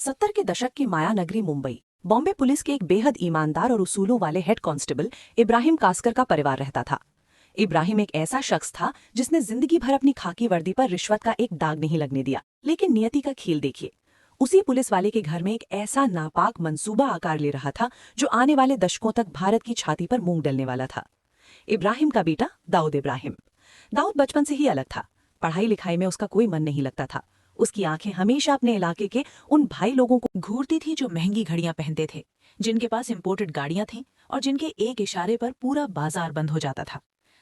70 के दशक की माया नगरी मुंबई बॉम्बे पुलिस के एक बेहद ईमानदार और उसूलों वाले हेड कांस्टेबल इब्राहिम कास्कर का परिवार रहता था। इब्राहिम एक ऐसा शख्स था जिसने जिंदगी भर अपनी खाकी वर्दी पर रिश्वत का एक दाग नहीं लगने दिया। लेकिन नियति का खेल देखिए, उसी पुलिस वाले के घर में एक ऐसा नापाक मंसूबा आकार ले रहा था जो आने वाले दशकों तक भारत की छाती पर मूंग डलने वाला था। इब्राहिम का बेटा दाऊद इब्राहिम। दाऊद बचपन से ही अलग था। पढ़ाई लिखाई में उसका कोई मन नहीं लगता था। उसकी आंखें हमेशा अपने इलाके के उन भाई लोगों को घूरती थी जो महंगी घड़ियां पहनते थे, जिनके पास इंपोर्टेड गाड़ियां थीं और जिनके एक इशारे पर पूरा बाजार बंद हो जाता था।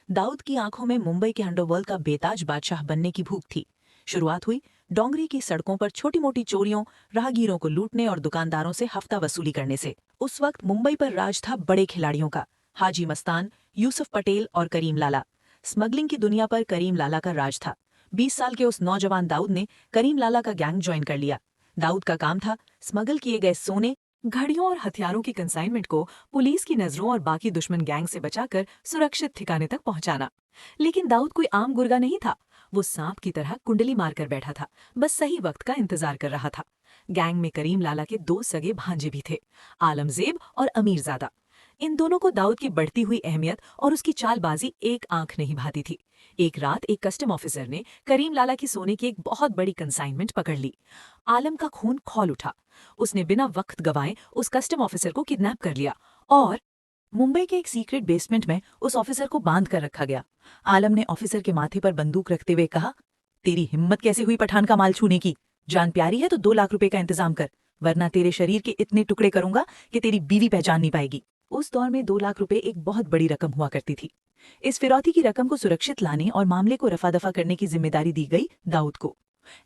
दाऊद की आंखों में मुंबई के अंडरवर्ल्ड का बेताज बादशाह बनने की भूख थी। शुरुआत हुई डोंगरी की सड़कों पर छोटी मोटी चोरियों, राहगीरों को लूटने और दुकानदारों से हफ्ता वसूली करने से। उस वक्त मुंबई पर राज था बड़े खिलाड़ियों का, हाजी मस्तान, यूसुफ पटेल और करीम लाला। स्मगलिंग की दुनिया पर करीम लाला का राज था। 20 साल के उस नौजवान दाऊद ने करीम लाला का गैंग ज्वाइन कर लिया। दाऊद का काम था स्मगल किए गए सोने, घड़ियों और हथियारों की कंसाइनमेंट को पुलिस की नजरों और बाकी दुश्मन गैंग से बचाकर सुरक्षित ठिकाने तक पहुंचाना। लेकिन दाऊद कोई आम गुर्गा नहीं था। वो सांप की तरह कुंडली मारकर बैठा था, बस सही वक्त का इंतजार कर रहा था। गैंग में करीम लाला के 2 सगे भांजे भी थे, आलमजेब और अमीरजादा। इन दोनों को दाऊद की बढ़ती हुई अहमियत और उसकी चालबाजी एक आंख नहीं भाती थी। एक रात एक कस्टम ऑफिसर ने करीम लाला की सोने की एक बहुत बड़ी कंसाइनमेंट पकड़ ली। आलम का खून खौल उठा। उसने बिना वक्त गवाए उस कस्टम ऑफिसर को किडनैप कर लिया और मुंबई के एक सीक्रेट बेसमेंट में उस ऑफिसर को बांध कर रखा गया। आलम ने ऑफिसर के माथे पर बंदूक रखते हुए कहा, तेरी हिम्मत कैसे हुई पठान का माल छूने की? जान प्यारी है तो 2 लाख रुपए का इंतजाम कर, वरना तेरे शरीर के इतने टुकड़े करूंगा कि तेरी बीवी पहचान नहीं पाएगी। उस दौर में 2 लाख रुपए एक बहुत बड़ी रकम हुआ करती थी। इस फिरौती की रकम को सुरक्षित लाने और मामले को रफा दफा करने की जिम्मेदारी दी गई दाऊद को।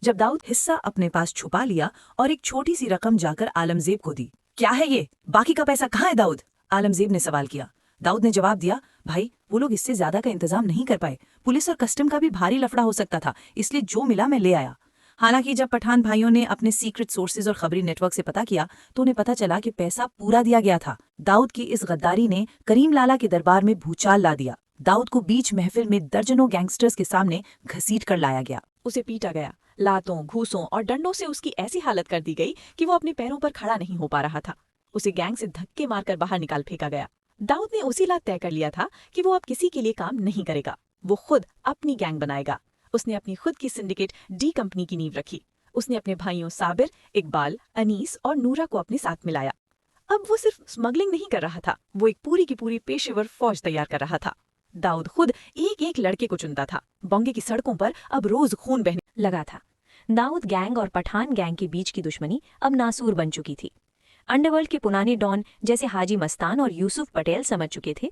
जब दाऊद हिस्सा अपने पास छुपा लिया और एक छोटी सी रकम जाकर आलमजेब को दी। क्या है ये? बाकी का पैसा कहाँ है दाऊद? आलमजेब ने सवाल किया। दाऊद ने जवाब दिया, भाई वो लोग इससे ज्यादा का इंतजाम नहीं कर पाए। पुलिस और कस्टम का भी भारी लफड़ा हो सकता था, इसलिए जो मिला मैं ले आया। हालांकि जब पठान भाइयों ने अपने सीक्रेट सोर्सेज और खबरी नेटवर्क से पता किया तो उन्हें पता चला कि पैसा पूरा दिया गया था। दाऊद की इस गद्दारी ने करीम लाला के दरबार में भूचाल ला दिया। दाऊद को बीच महफिल में दर्जनों गैंगस्टर्स के सामने घसीट कर लाया गया। उसे पीटा गया। लातों, घूसों और डंडों से उसकी ऐसी हालत कर दी गई कि वो अपने पैरों पर खड़ा नहीं हो पा रहा था। उसे गैंग से धक्के मारकर बाहर निकाल फेंका गया। दाऊद ने उसी रात तय कर लिया था कि वो अब किसी के लिए काम नहीं करेगा। वो खुद अपनी गैंग बनाएगा। उसने अपनी खुद की सिंडिकेट डी कंपनी की नींव रखी। उसने अपने भाइयों साबिर, इकबाल, अनीस और नूरा को अपने साथ मिलाया। अब वो सिर्फ स्मगलिंग नहीं कर रहा था, वो एक पूरी की पूरी पेशेवर फौज तैयार कर रहा था। दाऊद खुद एक एक लड़के को चुनता था। बॉम्बे की सड़कों पर अब रोज खून बहने लगा था। दाऊद गैंग और पठान गैंग के बीच की दुश्मनी अब नासूर बन चुकी थी। अंडरवर्ल्ड के पुराने डॉन जैसे हाजी मस्तान और यूसुफ पटेल समझ चुके थे